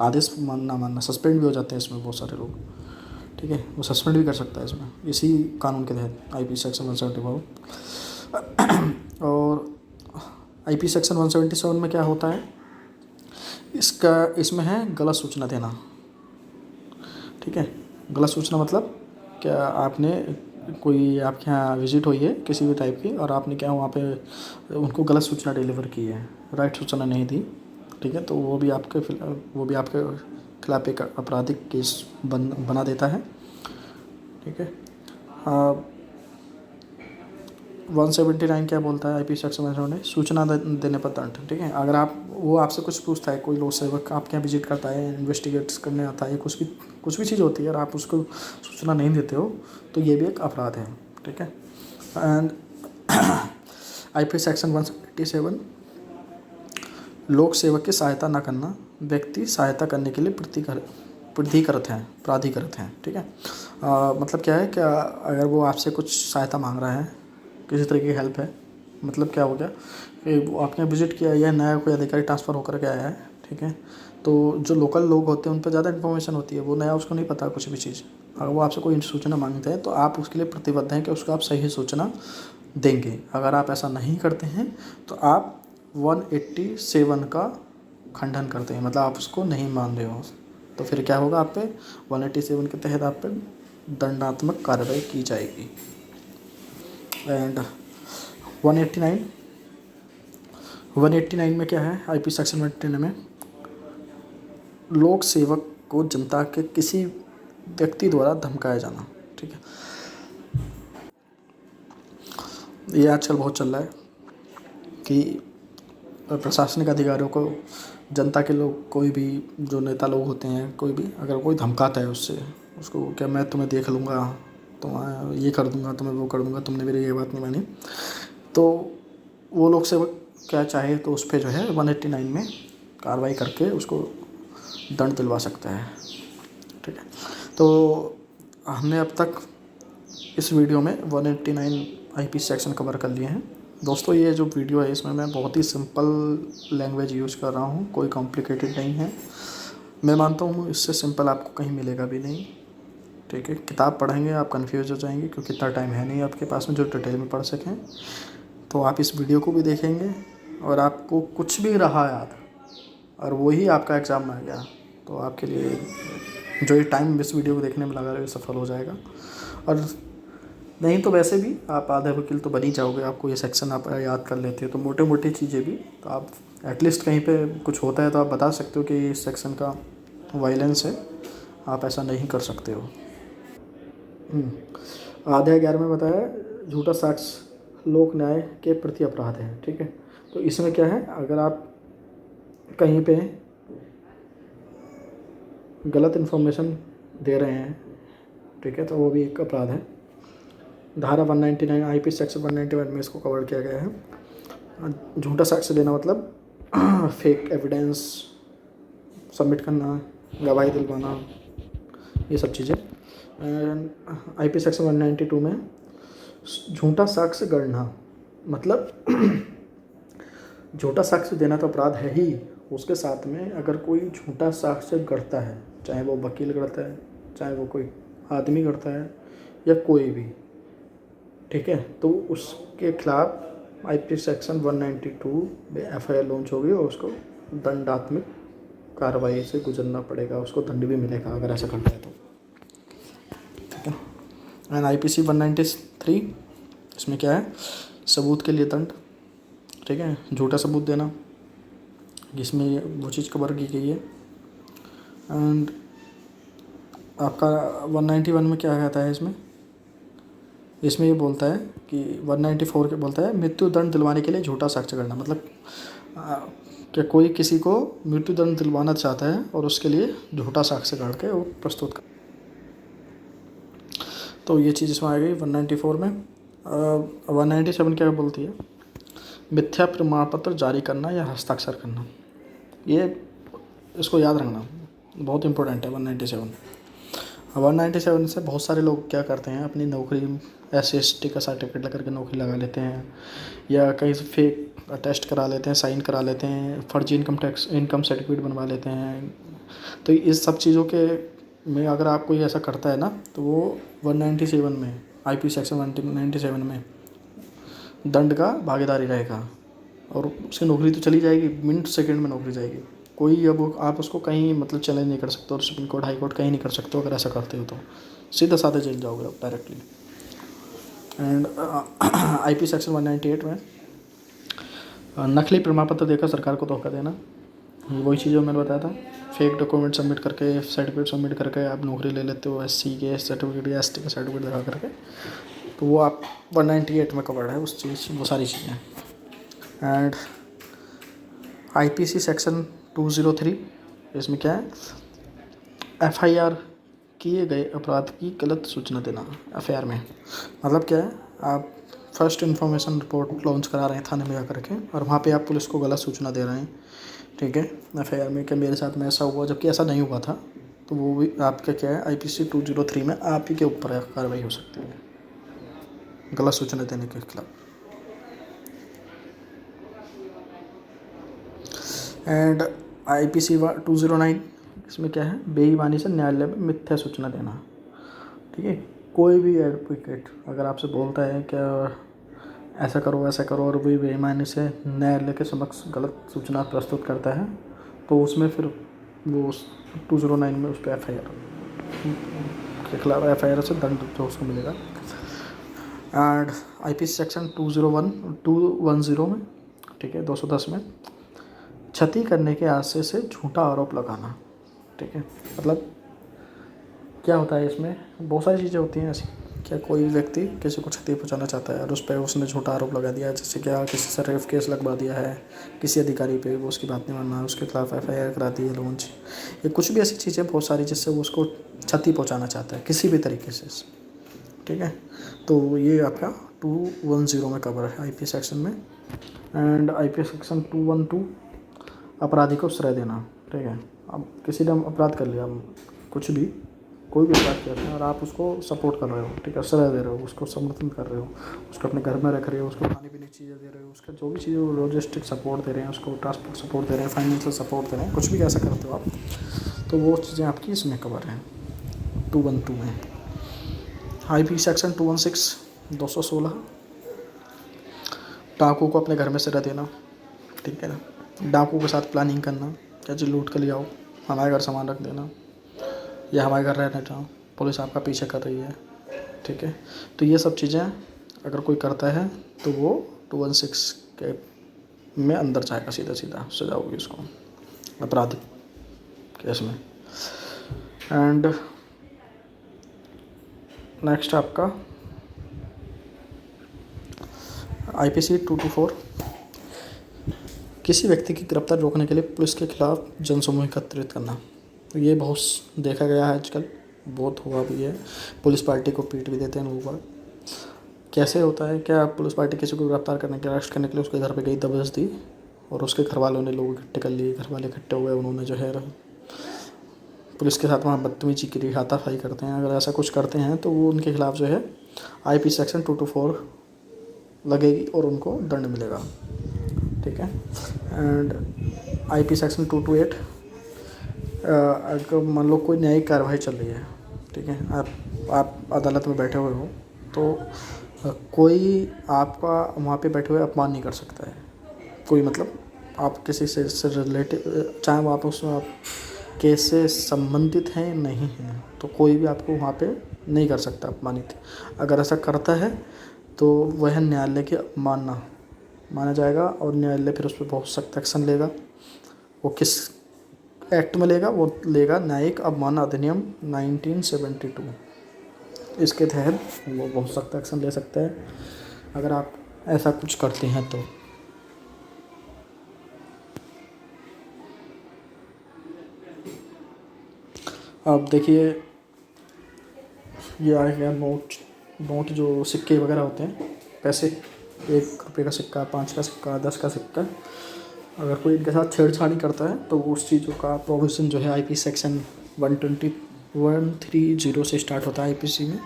आदेश मानना मानना सस्पेंड भी हो जाते हैं इसमें बहुत सारे लोग, ठीक है, वो सस्पेंड भी कर सकता है इसमें, इसी कानून के तहत आईपी सेक्शन 174। और आईपी सेक्शन 177 में क्या होता है, इसमें है गलत सूचना देना, ठीक है। गलत सूचना मतलब क्या, आपने कोई आपके यहाँ विजिट हुई है किसी भी टाइप की और आपने क्या वहाँ पे उनको गलत सूचना डिलीवर की है, राइट सूचना नहीं दी, ठीक है, तो वो भी आपके खिलाफ एक आपराधिक केस बना देता है, ठीक है। 179 क्या बोलता है आईपी सेक्शन में, सूचना देने पर दंड, ठीक है। अगर वो आपसे कुछ पूछता है, कोई लोक सेवक आपके यहाँ विजिट करता है, इन्वेस्टिगेट्स करने आता है, कुछ भी चीज़ होती है और आप उसको सूचना नहीं देते हो तो ये भी एक अपराध है, ठीक है। एंड आईपी सेक्शन 187, लोक सेवक की सहायता न करना, व्यक्ति सहायता करने के लिए प्राधिकृत हैं, ठीक है। मतलब क्या है, क्या अगर वो आपसे कुछ सहायता मांग रहा है, किसी तरह की हेल्प है, मतलब क्या हो गया कि वो आपने विजिट किया या नया कोई अधिकारी ट्रांसफ़र होकर के आया है, ठीक है, तो जो लोकल लोग होते हैं उन पर ज़्यादा इन्फॉर्मेशन होती है, वो नया उसको नहीं पता कुछ भी चीज़, अगर वो आपसे कोई सूचना मांगते हैं तो आप उसके लिए प्रतिबद्ध हैं कि उसको आप सही सूचना देंगे। अगर आप ऐसा नहीं करते हैं तो आप 187 का खंडन करते हैं, मतलब आप उसको नहीं मान रहे हो, तो फिर क्या होगा, आप पे 187 के तहत आप पे दंडात्मक कार्रवाई की जाएगी। एंड 189 में क्या है, आईपी सेक्शन 189 में लोक सेवक को जनता के किसी व्यक्ति द्वारा धमकाया जाना, ठीक है। ये आजकल बहुत चल रहा है कि प्रशासनिक अधिकारियों को जनता के लोग, कोई भी जो नेता लोग होते हैं, कोई भी अगर कोई धमकाता है उसको क्या मैं तुम्हें देख लूँगा, तुम्हें ये कर दूँगा, तुम्हें वो कर दूँगा, तुमने मेरी ये बात नहीं मानी, तो वो लोग से क्या चाहे तो उस पर जो है 189 में कार्रवाई करके उसको दंड दिलवा सकता है, ठीक है। तो हमने अब तक इस वीडियो में 189 आईपी सेक्शन कवर कर लिए हैं। दोस्तों ये जो वीडियो है इसमें मैं बहुत ही सिंपल लैंग्वेज यूज़ कर रहा हूँ, कोई कॉम्प्लिकेटेड नहीं है। मैं मानता हूँ इससे सिंपल आपको कहीं मिलेगा भी नहीं, ठीक है। किताब पढ़ेंगे आप कंफ्यूज हो जाएंगे क्योंकि इतना टाइम है नहीं आपके पास में जो डिटेल में पढ़ सकें। तो आप इस वीडियो को भी देखेंगे और आपको कुछ भी रहा याद और वही आपका एग्ज़ाम में आ गया तो आपके लिए जो ये टाइम इस वीडियो को देखने में लगा रहे सफल हो जाएगा। और नहीं तो वैसे भी आप आधे वकील तो बन ही जाओगे, आपको ये सेक्शन आप याद कर लेते हो तो मोटे मोटी चीज़ें भी तो आप एटलीस्ट कहीं पे कुछ होता है तो आप बता सकते हो कि इस सेक्शन का वायलेंस है, आप ऐसा नहीं कर सकते हो। आधे 11 में बताया झूठा साक्ष्य लोक न्याय के प्रति अपराध है, ठीक है। तो इसमें क्या है, अगर आप कहीं पे गलत इन्फॉर्मेशन दे रहे हैं, ठीक है, तो वो भी एक अपराध है। धारा 199 आईपी सेक्शन 191 में इसको कवर किया गया है। झूठा साक्ष्य देना मतलब फेक एविडेंस सबमिट करना, गवाही दिलवाना, ये सब चीज़ें। आईपी सेक्शन 192 में झूठा साक्ष्य गढ़ना मतलब झूठा साक्ष्य देना तो अपराध है ही, उसके साथ में अगर कोई झूठा साक्ष्य गढ़ता है, चाहे वो वकील गढ़ता है, चाहे वो कोई आदमी गढ़ता है या कोई भी, ठीक है, तो उसके खिलाफ आईपीसी सेक्शन 192 में एफआईआर लॉन्च होगी और उसको दंडात्मक कार्रवाई से गुजरना पड़ेगा, उसको दंड भी मिलेगा अगर ऐसा करता है तो, ठीक है। एंड आईपीसी 193, इसमें क्या है, सबूत के लिए दंड, ठीक है, झूठा सबूत देना, जिसमें वो चीज़ कवर की गई है। एंड आपका 191 में क्या कहता है, इसमें ये बोलता है कि 194 के बोलता है मृत्यु दंड दिलवाने के लिए झूठा साक्ष्य करना, मतलब कि कोई किसी को मृत्यु दंड दिलवाना चाहता है और उसके लिए झूठा साक्ष्य गढ़ के वो प्रस्तुत कर, तो ये चीज़ इसमें आ गई 194 में। 197 क्या बोलती है, मिथ्या प्रमाण पत्र जारी करना या हस्ताक्षर करना, ये इसको याद रखना बहुत इंपॉर्टेंट है। 197 से बहुत सारे लोग क्या करते हैं, अपनी नौकरी SC/ST का सर्टिफिकेट लेकर के नौकरी लगा लेते हैं, या कहीं से फेक टेस्ट करा लेते हैं, साइन करा लेते हैं, फर्जी इनकम सर्टिफिकेट बनवा लेते हैं। तो इस सब चीज़ों के में अगर आप कोई ऐसा करता है ना, तो वो 197 में आईपी सेक्शन 197 में दंड का भागीदारी रहेगा और उसकी नौकरी तो चली जाएगी, मिनट सेकंड में नौकरी जाएगी। कोई अब आप उसको कहीं मतलब चैलेंज नहीं कर सकते, और सुप्रीम कोर्ट हाई कोर्ट कहीं नहीं कर सकते अगर ऐसा करते हो तो सीधा साधा जेल जाओगे आप डायरेक्टली। एंड आईपी सेक्शन 198 में नकली प्रमाण पत्र देकर सरकार को धोखा देना, वही चीज़ जो मैंने बताया था, फेक डॉक्यूमेंट सबमिट करके, सर्टिफिकेट सबमिट करके आप नौकरी ले लेते हो, SC के सर्टिफिकेट या ST का सर्टिफिकेट दिखा करके, तो वो आप 198 में कवर्ड है उस चीज़, वो सारी चीज़ें। एंड आईपीसी सेक्शन 203, इसमें क्या है, FIR किए गए अपराध की गलत सूचना देना। FIR में मतलब क्या है, आप फर्स्ट इन्फॉर्मेशन रिपोर्ट लॉन्च करा रहे हैं थाने में जाकर के, और वहाँ पे आप पुलिस को गलत सूचना दे रहे हैं, ठीक है, FIR में कि मेरे साथ में ऐसा हुआ, जबकि ऐसा नहीं हुआ था, तो वो भी आपका क्या है, आईपीसी 203 में आप ही के ऊपर कार्रवाई हो सकती है गलत सूचना देने के खिलाफ। एंड आईपीसी 209, इसमें क्या है, बेईमानी से न्यायालय में मिथ्या सूचना देना, ठीक है। कोई भी एडवोकेट अगर आपसे बोलता है कि ऐसा करो ऐसा करो, और भी बेईमानी से न्यायालय के समक्ष गलत सूचना प्रस्तुत करता है, तो उसमें फिर वो 209 में उस पर FIR के खिलाफ FIR से दंड जो उसको मिलेगा। एंड आईपीसी सेक्शन 210 में, ठीक है, 210 में क्षति करने के आशय से झूठा आरोप लगाना, ठीक है। मतलब क्या होता है, इसमें बहुत सारी चीज़ें होती हैं ऐसी, क्या कोई व्यक्ति किसी को क्षति पहुंचाना चाहता है और उस पर उसने झूठा आरोप लगा दिया, जैसे क्या किसी से रेप केस लगवा दिया है किसी अधिकारी पे, वो उसकी बात नहीं मानना, उसके खिलाफ FIR करा दी है लॉन्च, ये कुछ भी ऐसी चीज़ें बहुत सारी जिससे वो उसको क्षति पहुँचाना चाहता है किसी भी तरीके से, ठीक है। तो ये आपका 210 में कवर है आईपी सेक्शन में। एंड आईपी सेक्शन 212, अपराधी को श्रेय देना, ठीक है। अब किसी ने अपराध कर लिया, कुछ भी कोई भी अपराध किया है और आप उसको सपोर्ट कर रहे हो, ठीक है, श्रेय दे रहे हो, उसको समर्थन कर रहे हो, उसको अपने घर में रख रहे हो, उसको खाने पीने की चीज़ें दे रहे हो, उसका जो भी चीज़ें लॉजिस्टिक सपोर्ट दे रहे हैं, उसको ट्रांसपोर्ट सपोर्ट दे रहे हैं, फाइनेंशियल सपोर्ट दे रहे हैं, कुछ भी ऐसा करते हो आप, तो वो चीज़ें आपकी इसमें कवर हैं 212 में। आईपी सेक्शन 216, 216, डाकू को अपने घर में श्रेय देना, ठीक है ना, डाकू के साथ प्लानिंग करना, क्या जी लूट कर ले आओ, हमारे घर सामान रख देना, या हमारे घर रहने जाओ, पुलिस आपका पीछे कर रही है, ठीक है। तो ये सब चीज़ें अगर कोई करता है तो वो 216 के में अंदर जाएगा, सीधा सीधा सजा होगी उसको आपराधिक केस में। एंड नेक्स्ट आपका आईपीसी 224, किसी व्यक्ति की गिरफ्तार रोकने के लिए पुलिस के खिलाफ जनसमूह एकत्रित करना। तो ये बहुत देखा गया है आजकल, बहुत हुआ भी है, पुलिस पार्टी को पीट भी देते हैं लोग। कैसे होता है, क्या पुलिस पार्टी किसी को गिरफ्तार करने के लिए, अरेस्ट करने के लिए उसके घर पे गई, दबिश दी और उसके घर वालों ने लोग इकट्ठे कर लिए, घर वाले इकट्ठे हुए, उन्होंने जो है पुलिस के साथ वहाँ बदतमीजी की, हाथापाई करते हैं। अगर ऐसा कुछ करते हैं तो वो उनके खिलाफ जो है आईपी सेक्शन 224 लगेगी और उनको दंड मिलेगा, ठीक है। एंड IP सेक्शन 228, अगर मान लो कोई न्यायिक कार्रवाई चल रही है, ठीक है, आप अदालत में बैठे हुए हो, तो कोई आपका वहाँ पे बैठे हुए अपमान नहीं कर सकता है। कोई मतलब आप किसी से रिलेटिव, चाहे वो आप उस आप केस से संबंधित हैं नहीं हैं, तो कोई भी आपको वहाँ पे नहीं कर सकता अपमानित। अगर ऐसा करता है तो वह न्यायालय की अवमानना माना जाएगा और न्यायालय फिर उस पर बहुत सख्त एक्शन लेगा। वो किस एक्ट में लेगा? वो लेगा न्यायिक अवमानना अधिनियम 1972। इसके तहत वो बहुत सख्त एक्शन ले सकता है अगर आप ऐसा कुछ करते हैं तो। अब देखिए, ये आ गया नोट जो सिक्के वगैरह होते हैं, पैसे, 1 रुपये का सिक्का, 5 का सिक्का, 10 का सिक्का, अगर कोई इनके साथ छेड़छाड़ी करता है तो उस चीज़ों का प्रोविज़न जो है IP सेक्शन 130 से स्टार्ट होता है IPC में।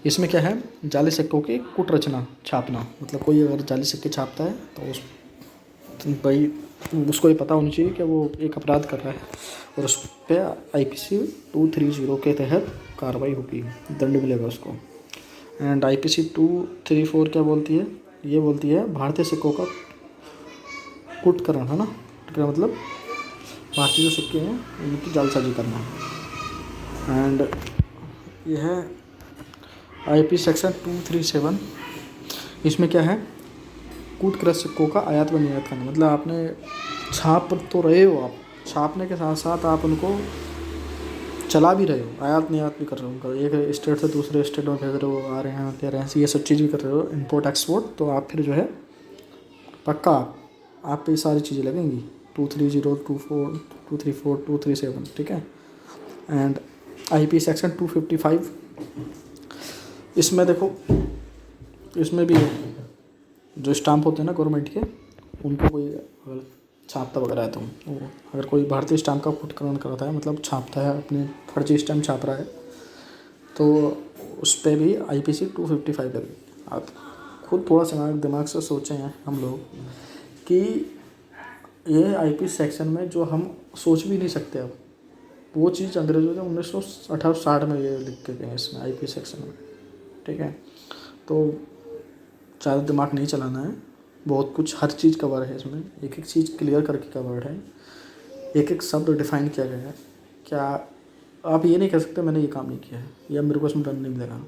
इसमें क्या है, जाली सिक्कों की कुट रचना, छापना, मतलब कोई अगर जाली सिक्के छापता है तो भाई उसको ये पता होनी चाहिए कि वो एक अपराध कर रहा है और उस पर IPC 230 के तहत कार्रवाई होगी, दंड मिलेगा उसको। एंड IPC 234 क्या बोलती है? ये बोलती है भारतीय सिक्कों का कुटकरण, है ना, कुटकरण मतलब भारतीय जो सिक्के हैं उनकी जालसाजी करना। एंड यह है IP सेक्शन 237। इसमें क्या है, कूटकृत सिक्कों का आयात व निर्यात करना, मतलब आपने छाप तो रहे हो, आप छापने के साथ साथ आप उनको चला भी रहे हो, आयात निर्यात भी कर रहे हो उनका, एक स्टेट से दूसरे स्टेट में भेज रहे हो, आ रहे हैं, दे रहे हैं, ये सब चीज़ भी कर रहे हो, इंपोर्ट एक्सपोर्ट। तो आप फिर जो है पक्का आप पे सारी चीज़ें लगेंगी 230, 24, 234, 237, ठीक है। एंड IP सेक्शन 255, इसमें देखो, इसमें भी जो स्टाम्प होते हैं ना गवर्नमेंट के, उनको कोई अगर छापता वगैरह है तो वो अगर कोई भारतीय स्टाम्प का कुटकरण करता है, मतलब छापता है, अपने फर्जी स्टाम्प छाप रहा है, तो उस पर भी IPC 255 लगेगी। आप खुद थोड़ा सा दिमाग से सोचें हैं हम लोग कि ये IP सेक्शन में जो हम सोच भी नहीं सकते, अब वो चीज़ अंग्रेज़ों ने 1960 में ये लिख के गए इसमें IP सेक्शन में, ठीक है। तो ज़्यादा दिमाग नहीं चलाना है, बहुत कुछ हर चीज़ कवर है इसमें, एक एक चीज़ क्लियर करके कवर है, एक एक शब्द डिफाइन किया गया है। क्या आप ये नहीं कह सकते मैंने ये काम नहीं किया है या मेरे को इसमें दंड नहीं मिलेगा?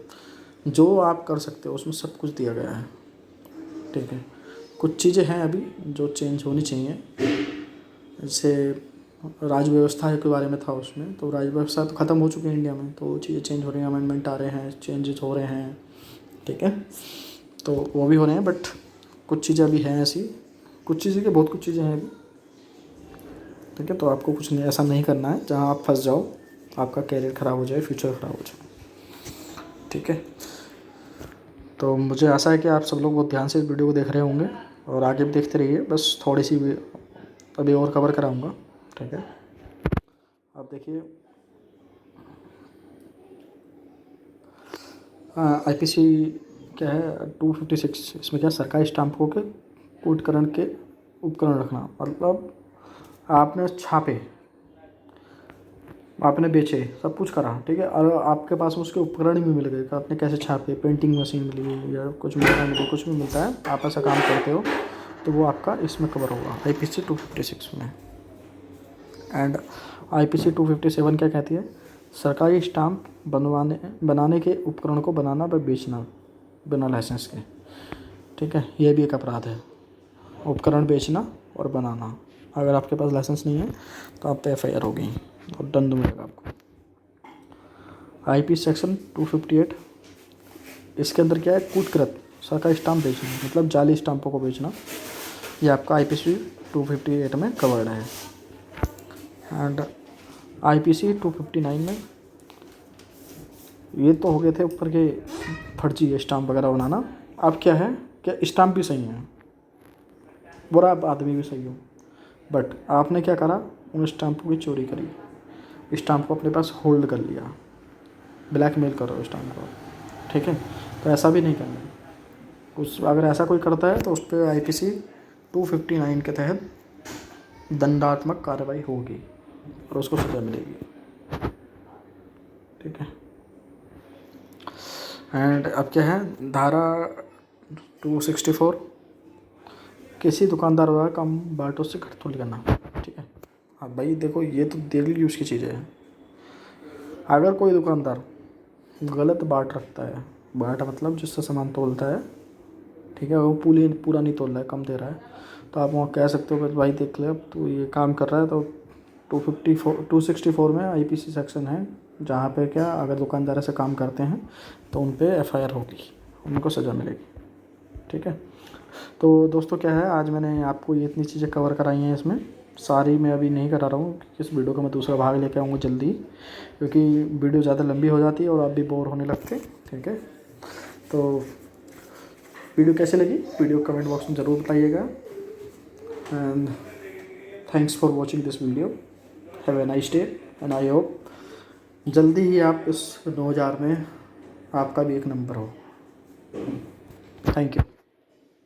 जो आप कर सकते हो उसमें सब कुछ दिया गया है, ठीक है। कुछ चीज़ें हैं अभी जो चेंज होनी चाहिए, जैसे राज्य व्यवस्था के बारे में था उसमें, तो राज्य व्यवस्था तो ख़त्म हो चुकी है इंडिया में, तो वो चीज़ें चेंज हो रही हैं, अमेंडमेंट आ रहे हैं, चेंजेस हो रहे हैं, ठीक है, तो वो भी हो रहे हैं। बट कुछ चीज़ें अभी हैं ऐसी, कुछ चीज़ें के बहुत कुछ चीज़ें हैं अभी, ठीक है। तो आपको कुछ नहीं, ऐसा नहीं करना है जहाँ आप फंस जाओ, आपका कैरियर ख़राब हो जाए, फ्यूचर ख़राब हो जाए, ठीक है। तो मुझे आशा है कि आप सब लोग बहुत ध्यान से इस वीडियो को देख रहे होंगे और आगे भी देखते रहिए, बस थोड़ी सी भी अभी और कवर कराऊँगा, ठीक है। आप देखिए, IPC क्या है 256, इसमें क्या सरकारी स्टाम्पों के कूटकरण के उपकरण रखना, मतलब आपने छापे, आपने बेचे, सब कुछ करा, ठीक है, और आपके पास उसके उपकरण भी मिल गए कि आपने कैसे छापे, पेंटिंग मशीन मिली या कुछ मिला, कुछ भी मिलता है, आप ऐसा काम करते हो तो वो आपका इसमें कवर होगा IPC 256 में। एंड IPC 257 क्या कहती है? सरकारी स्टाम्प बनाने के उपकरण को बनाना व बेचना बिना लाइसेंस के, ठीक है, यह भी एक अपराध है, उपकरण बेचना और बनाना। अगर आपके पास लाइसेंस नहीं है तो आप पे FIR होगी और दंड मिलेगा आपको। IP सेक्शन 258, इसके अंदर क्या है, कूटकृत सरकारी स्टाम्प बेचना, मतलब जाली स्टाम्पों को बेचना, ये आपका IPC 258 में कवर्ड है। एंड IPC 259 में ये तो हो गए थे ऊपर के फर्जी स्टाम्प वगैरह बनाना। अब क्या है कि स्टाम्प भी सही है, बुरा आदमी भी सही हो, बट आपने क्या करा, उन स्टाम्पों की चोरी करी, स्टाम्प को अपने पास होल्ड कर लिया, ब्लैकमेल करो स्टाम्प को, ठीक है। तो ऐसा भी नहीं करना है कुछ, अगर ऐसा कोई करता है तो उस पर IPC 259 के तहत दंडात्मक कार्रवाई होगी और उसको सज़ा मिलेगी। ठीक है। एंड अब क्या है, धारा 264, किसी दुकानदार द्वारा कम बाटों से घटतोली करना। ठीक है। हाँ भाई देखो, ये तो डेली यूज़ की चीज़ें हैं। अगर कोई दुकानदार गलत बाट रखता है, बाट मतलब जिससे सामान तोलता है, ठीक है, वो पूरा नहीं तोल रहा है, कम दे रहा है, तो आप वहाँ कह सकते हो कि भाई देख ले, अब तो ये काम कर रहा है। तो 264 में IPC सेक्शन है, जहाँ पे क्या, अगर दुकानदार ऐसे काम करते हैं तो उन पे FIR होगी, उनको सज़ा मिलेगी। ठीक है। तो दोस्तों क्या है, आज मैंने आपको ये इतनी चीज़ें कवर कराई हैं। इसमें सारी मैं अभी नहीं करा रहा हूँ, इस वीडियो का मैं दूसरा भाग लेके आऊँगा जल्दी, क्योंकि वीडियो ज़्यादा लंबी हो जाती है और आप भी बोर होने लगते हैं। ठीक है। तो वीडियो कैसे लगी, वीडियो कमेंट बॉक्स में ज़रूर बताइएगा। And thanks for watching this video. Have a nice day and I hope जल्दी ही आप इस 9000 में आपका भी एक नंबर हो। Thank you.